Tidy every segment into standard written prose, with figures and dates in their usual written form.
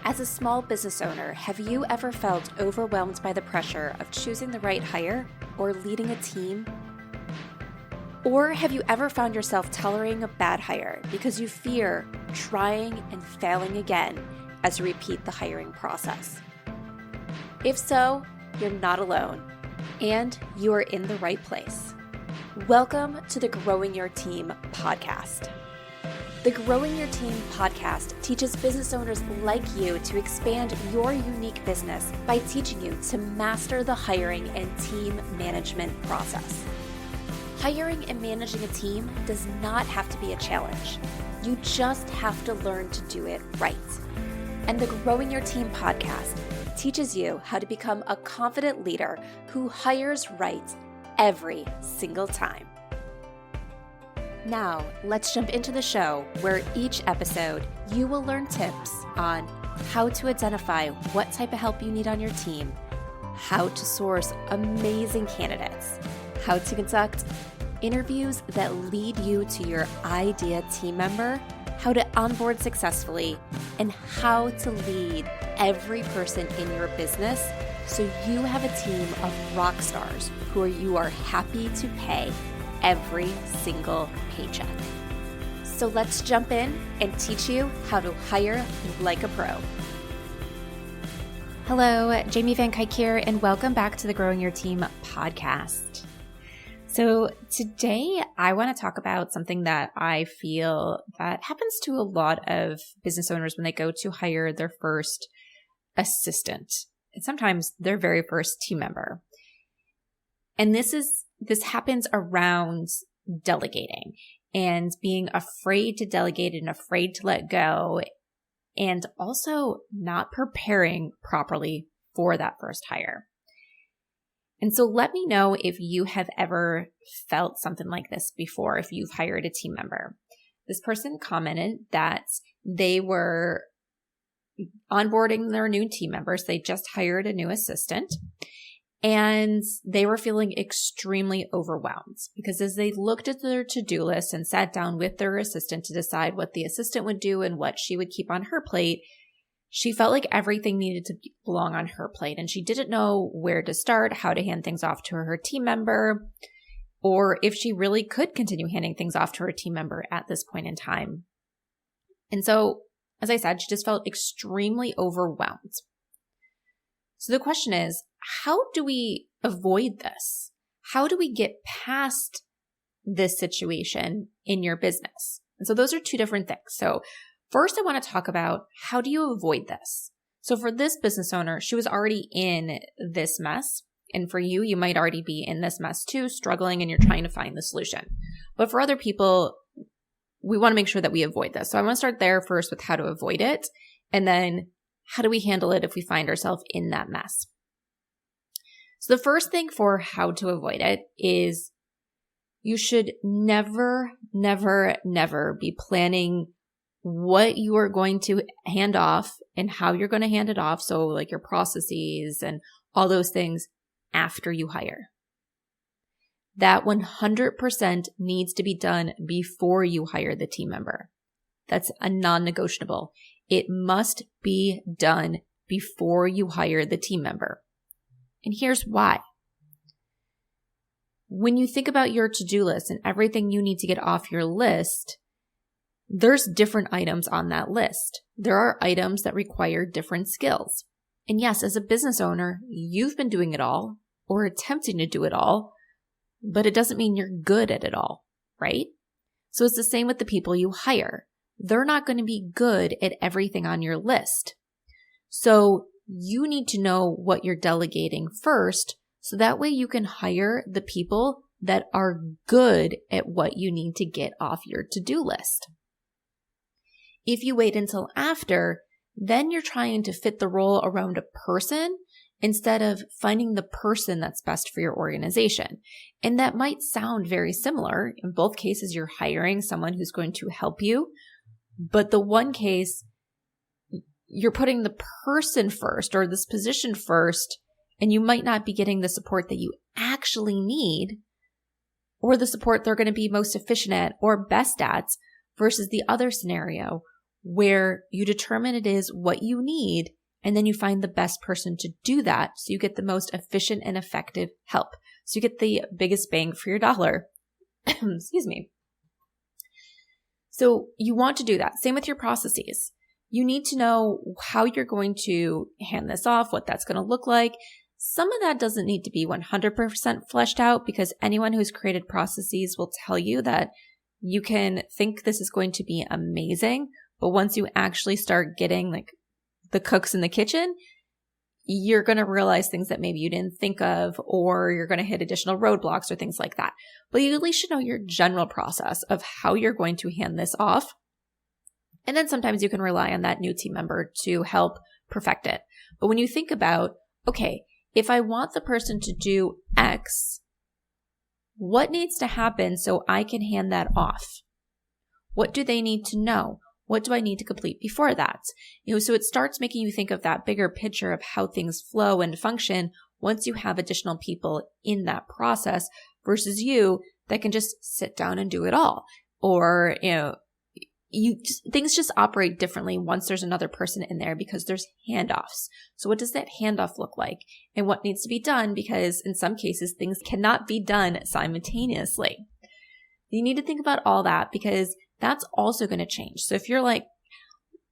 As a small business owner, have you ever felt overwhelmed by the pressure of choosing the right hire or leading a team? Or have you ever found yourself tolerating a bad hire because you fear trying and failing again as you repeat the hiring process? If so, you're not alone, and you are in the right place. Welcome to the Growing Your Team podcast. The Growing Your Team podcast teaches business owners like you to expand your unique business by teaching you to master the hiring and team management process. Hiring and managing a team does not have to be a challenge. You just have to learn to do it right. And the Growing Your Team podcast teaches you how to become a confident leader who hires right every single time. Now, let's jump into the show where each episode you will learn tips on how to identify what type of help you need on your team, how to source amazing candidates, how to conduct interviews that lead you to your ideal team member, how to onboard successfully, and how to lead every person in your business so you have a team of rock stars who you are happy to pay every single paycheck. So let's jump in and teach you how to hire like a pro. Hello, Jamie Van Kuyk here, and welcome back to the Growing Your Team podcast. So today I want to talk about something that I feel that happens to a lot of business owners when they go to hire their first assistant, and sometimes their very first team member. And this happens around delegating and being afraid to delegate and afraid to let go, and also not preparing properly for that first hire. And so let me know if you have ever felt something like this before, if you've hired a team member. This person commented that they were onboarding their new team members. They just hired a new assistant. And they were feeling extremely overwhelmed because as they looked at their to-do list and sat down with their assistant to decide what the assistant would do and what she would keep on her plate, she felt like everything needed to belong on her plate. And she didn't know where to start, how to hand things off to her team member, or if she really could continue handing things off to her team member at this point in time. And so, as I said, she just felt extremely overwhelmed. So the question is, how do we avoid this? How do we get past this situation in your business? And so those are two different things. So first, I want to talk about how do you avoid this? So for this business owner, she was already in this mess. And for you, you might already be in this mess too, struggling, and you're trying to find the solution. But for other people, we want to make sure that we avoid this. So I want to start there first with how to avoid it. And then how do we handle it if we find ourselves in that mess? So the first thing for how to avoid it is you should never, never, never be planning what you are going to hand off and how you're going to hand it off. So like your processes and all those things after you hire. That 100% needs to be done before you hire the team member. That's a non-negotiable. It must be done before you hire the team member. And here's why. When you think about your to-do list and everything you need to get off your list, there's different items on that list. There are items that require different skills. And yes, as a business owner, you've been doing it all or attempting to do it all, but it doesn't mean you're good at it all, right? So it's the same with the people you hire. They're not going to be good at everything on your list. So you need to know what you're delegating first, so that way you can hire the people that are good at what you need to get off your to-do list. If you wait until after, then you're trying to fit the role around a person instead of finding the person that's best for your organization. And that might sound very similar. In both cases, you're hiring someone who's going to help you. But the one case, you're putting the person first or this position first, and you might not be getting the support that you actually need or the support they're going to be most efficient at or best at versus the other scenario where you determine it is what you need, and then you find the best person to do that so you get the most efficient and effective help. So you get the biggest bang for your dollar. Excuse me. So you want to do that. Same with your processes. You need to know how you're going to hand this off, what that's going to look like. Some of that doesn't need to be 100% fleshed out, because anyone who's created processes will tell you that you can think this is going to be amazing, but once you actually start getting like the cooks in the kitchen, you're going to realize things that maybe you didn't think of, or you're going to hit additional roadblocks or things like that. But you at least should know your general process of how you're going to hand this off. And then sometimes you can rely on that new team member to help perfect it. But when you think about, okay, if I want the person to do X, what needs to happen so I can hand that off? What do they need to know? What do I need to complete before that? So it starts making you think of that bigger picture of how things flow and function once you have additional people in that process versus you that can just sit down and do it all. Or, things just operate differently once there's another person in there because there's handoffs. So what does that handoff look like? And what needs to be done? Because in some cases, things cannot be done simultaneously. You need to think about all that because that's also going to change. So if you're like,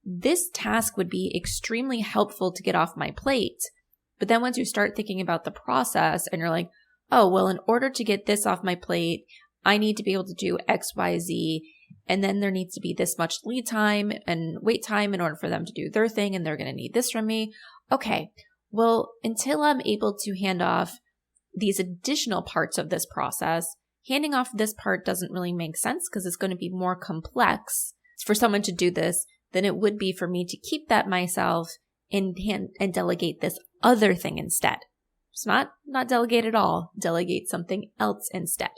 this task would be extremely helpful to get off my plate, but then once you start thinking about the process and you're like, oh, well, in order to get this off my plate, I need to be able to do X, Y, Z, and then there needs to be this much lead time and wait time in order for them to do their thing, and they're going to need this from me. Okay, well, until I'm able to hand off these additional parts of this process, handing off this part doesn't really make sense because it's going to be more complex for someone to do this than it would be for me to keep that myself and delegate this other thing instead. It's not delegate at all, delegate something else instead.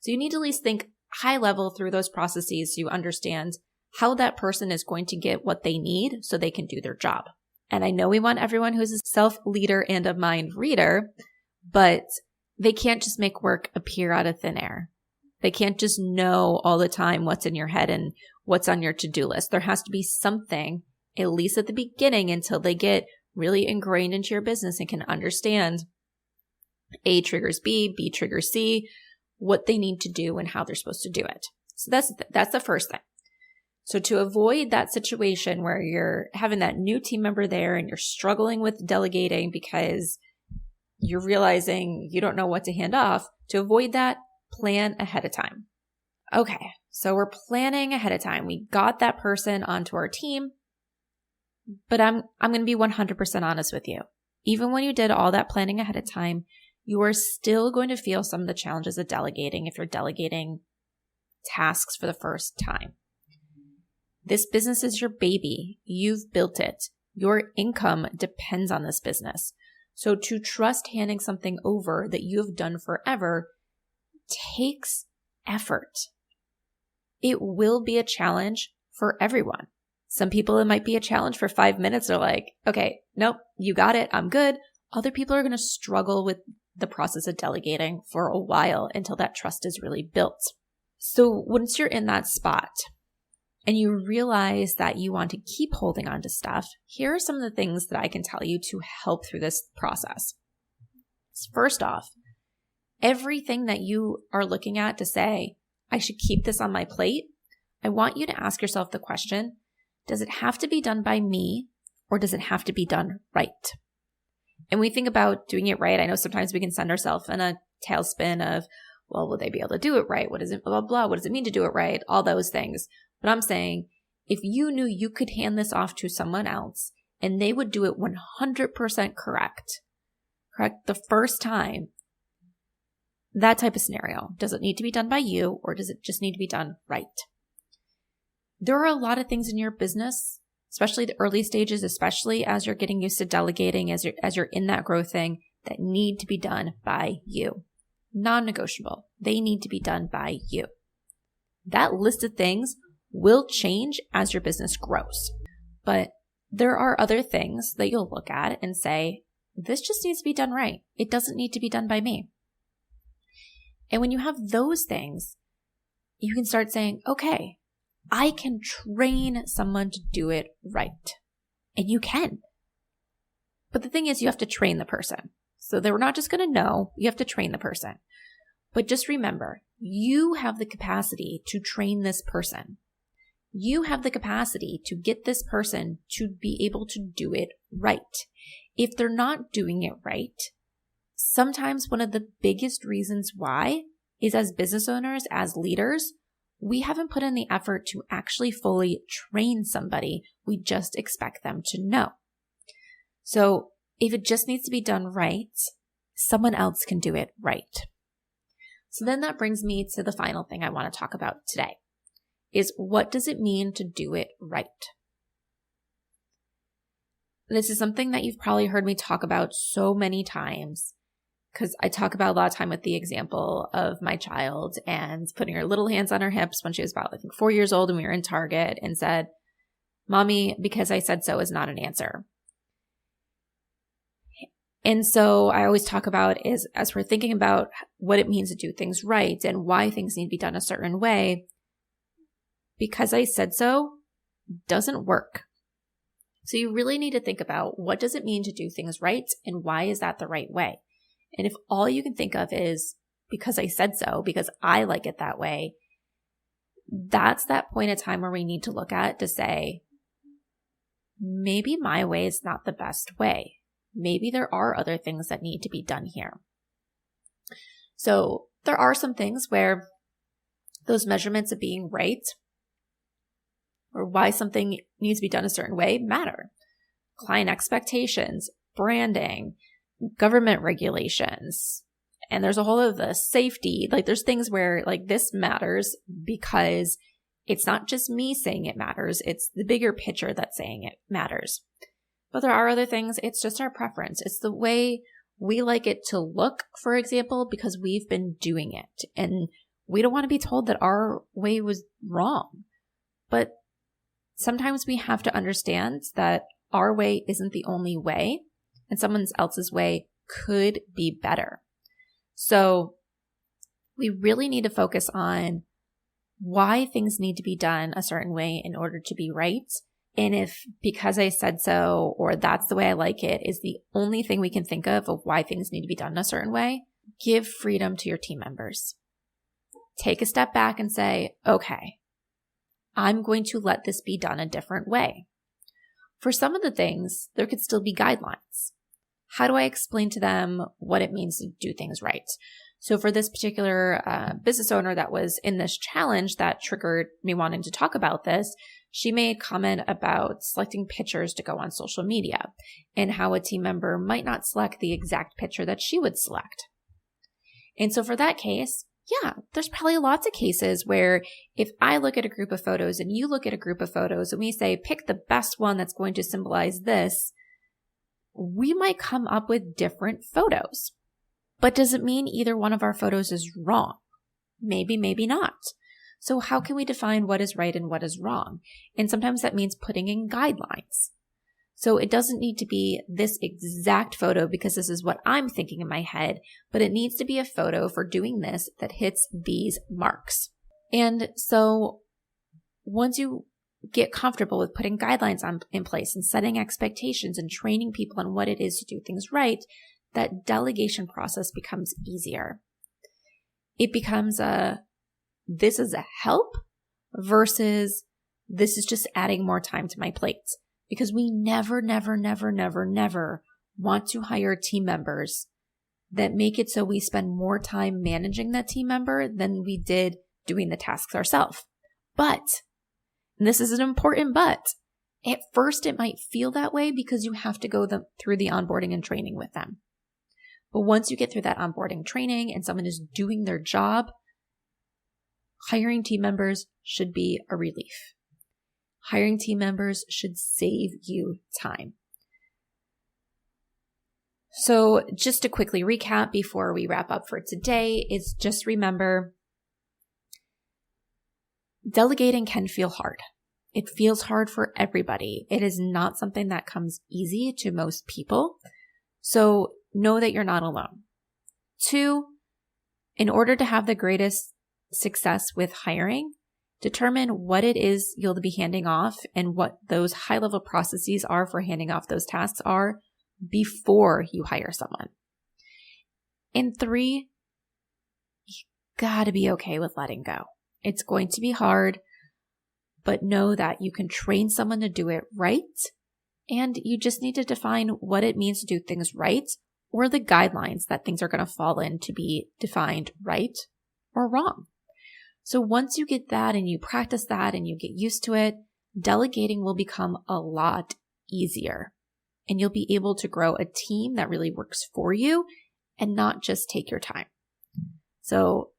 So you need to at least think high level through those processes so you understand how that person is going to get what they need so they can do their job. And I know we want everyone who's a self-leader and a mind reader, but they can't just make work appear out of thin air. They can't just know all the time what's in your head and what's on your to-do list. There has to be something, at least at the beginning, until they get really ingrained into your business and can understand A triggers B, B triggers C, what they need to do and how they're supposed to do it. So that's the first thing. So to avoid that situation where you're having that new team member there and you're struggling with delegating because you're realizing you don't know what to hand off, to avoid that, plan ahead of time. Okay, so we're planning ahead of time. We got that person onto our team, but I'm going to be 100% honest with you. Even when you did all that planning ahead of time, you are still going to feel some of the challenges of delegating if you're delegating tasks for the first time. This business is your baby. You've built it. Your income depends on this business. So to trust handing something over that you have done forever takes effort. It will be a challenge for everyone. Some people, it might be a challenge for 5 minutes. They're like, okay, nope, you got it. I'm good. Other people are going to struggle with the process of delegating for a while until that trust is really built. So once you're in that spot and you realize that you want to keep holding on to stuff, here are some of the things that I can tell you to help through this process. First off, everything that you are looking at to say, I should keep this on my plate, I want you to ask yourself the question, does it have to be done by me or does it have to be done right? And we think about doing it right. I know sometimes we can send ourselves in a tailspin of, well, will they be able to do it right? What is it, blah, blah, blah. What does it mean to do it right? All those things. But I'm saying, if you knew you could hand this off to someone else and they would do it 100% correct the first time, that type of scenario, does it need to be done by you or does it just need to be done right? There are a lot of things in your business, especially the early stages, especially as you're getting used to delegating, as you're in that growth thing, that need to be done by you. Non-negotiable. They need to be done by you. That list of things will change as your business grows. But there are other things that you'll look at and say, this just needs to be done right. It doesn't need to be done by me. And when you have those things, you can start saying, okay, I can train someone to do it right. And you can. But the thing is, you have to train the person. So they're not just going to know, you have to train the person. But just remember, you have the capacity to train this person. You have the capacity to get this person to be able to do it right. If they're not doing it right, sometimes one of the biggest reasons why is as business owners, as leaders, we haven't put in the effort to actually fully train somebody. We just expect them to know. So if it just needs to be done right, someone else can do it right. So then that brings me to the final thing I want to talk about today, is what does it mean to do it right? This is something that you've probably heard me talk about so many times, because I talk about a lot of time with the example of my child and putting her little hands on her hips when she was about, 4 years old, and we were in Target, and said, "Mommy, because I said so is not an answer." And so I always talk about is as we're thinking about what it means to do things right and why things need to be done a certain way, because I said so doesn't work. So you really need to think about what does it mean to do things right and why is that the right way? And if all you can think of is because I said so, because I like it that way, that's that point of time where we need to look at to say, maybe my way is not the best way. Maybe there are other things that need to be done here. So there are some things where those measurements of being right or why something needs to be done a certain way matter. Client expectations, branding, government regulations, and there's a whole of the safety. There's things where this matters because it's not just me saying it matters. It's the bigger picture that's saying it matters. But there are other things. It's just our preference. It's the way we like it to look, for example, because we've been doing it. And we don't want to be told that our way was wrong. But sometimes we have to understand that our way isn't the only way, and someone else's way could be better. So we really need to focus on why things need to be done a certain way in order to be right. And if because I said so or that's the way I like it is the only thing we can think of why things need to be done a certain way, give freedom to your team members. Take a step back and say, okay, I'm going to let this be done a different way. For some of the things, there could still be guidelines. How do I explain to them what it means to do things right? So for this particular business owner that was in this challenge that triggered me wanting to talk about this, she made comment about selecting pictures to go on social media and how a team member might not select the exact picture that she would select. And so for that case, yeah, there's probably lots of cases where if I look at a group of photos and you look at a group of photos and we say, pick the best one that's going to symbolize this, we might come up with different photos. But does it mean either one of our photos is wrong? Maybe, maybe not. So how can we define what is right and what is wrong? And sometimes that means putting in guidelines. So it doesn't need to be this exact photo because this is what I'm thinking in my head, but it needs to be a photo for doing this that hits these marks. And so once you get comfortable with putting guidelines in place and setting expectations and training people on what it is to do things right, that delegation process becomes easier. It becomes this is a help versus this is just adding more time to my plate. Because we never want to hire team members that make it so we spend more time managing that team member than we did doing the tasks ourselves. But, and this is an important but, at first it might feel that way because you have to go through the onboarding and training with them. But once you get through that onboarding training and someone is doing their job, hiring team members should be a relief. Hiring team members should save you time. So just to quickly recap before we wrap up for today is just remember, delegating can feel hard. It feels hard for everybody. It is not something that comes easy to most people. So know that you're not alone. 2, in order to have the greatest success with hiring, Determine what it is you'll be handing off and what those high-level processes are for handing off those tasks are before you hire someone. And 3, you gotta be okay with letting go. It's going to be hard, but know that you can train someone to do it right, and you just need to define what it means to do things right, or the guidelines that things are going to fall in to be defined right or wrong. So once you get that and you practice that and you get used to it, delegating will become a lot easier, and you'll be able to grow a team that really works for you and not just take your time. So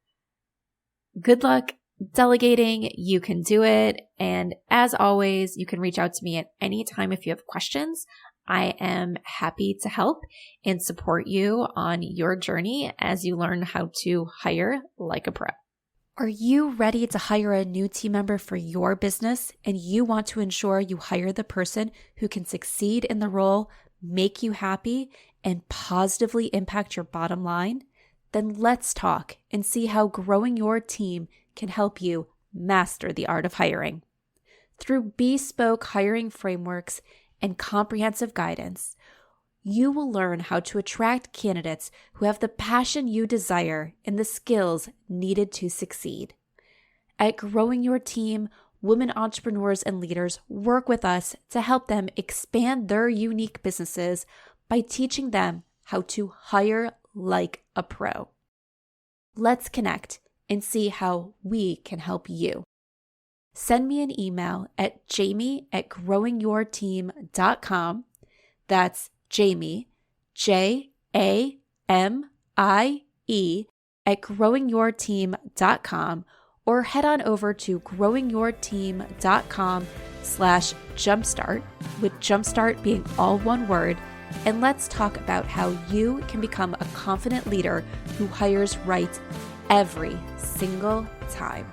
good luck delegating. You can do it. And as always, you can reach out to me at any time if you have questions. I am happy to help and support you on your journey as you learn how to hire like a pro. Are you ready to hire a new team member for your business and you want to ensure you hire the person who can succeed in the role, make you happy, and positively impact your bottom line? Then let's talk and see how growing your team can help you master the art of hiring. Through bespoke hiring frameworks and comprehensive guidance, you will learn how to attract candidates who have the passion you desire and the skills needed to succeed. At Growing Your Team, women entrepreneurs and leaders work with us to help them expand their unique businesses by teaching them how to hire like a pro. Let's connect and see how we can help you. Send me an email at jamie@growingyourteam.com. That's Jamie, Jamie, @growingyourteam.com, or head on over to growingyourteam.com/jumpstart, with jumpstart being all one word, and let's talk about how you can become a confident leader who hires right every single time.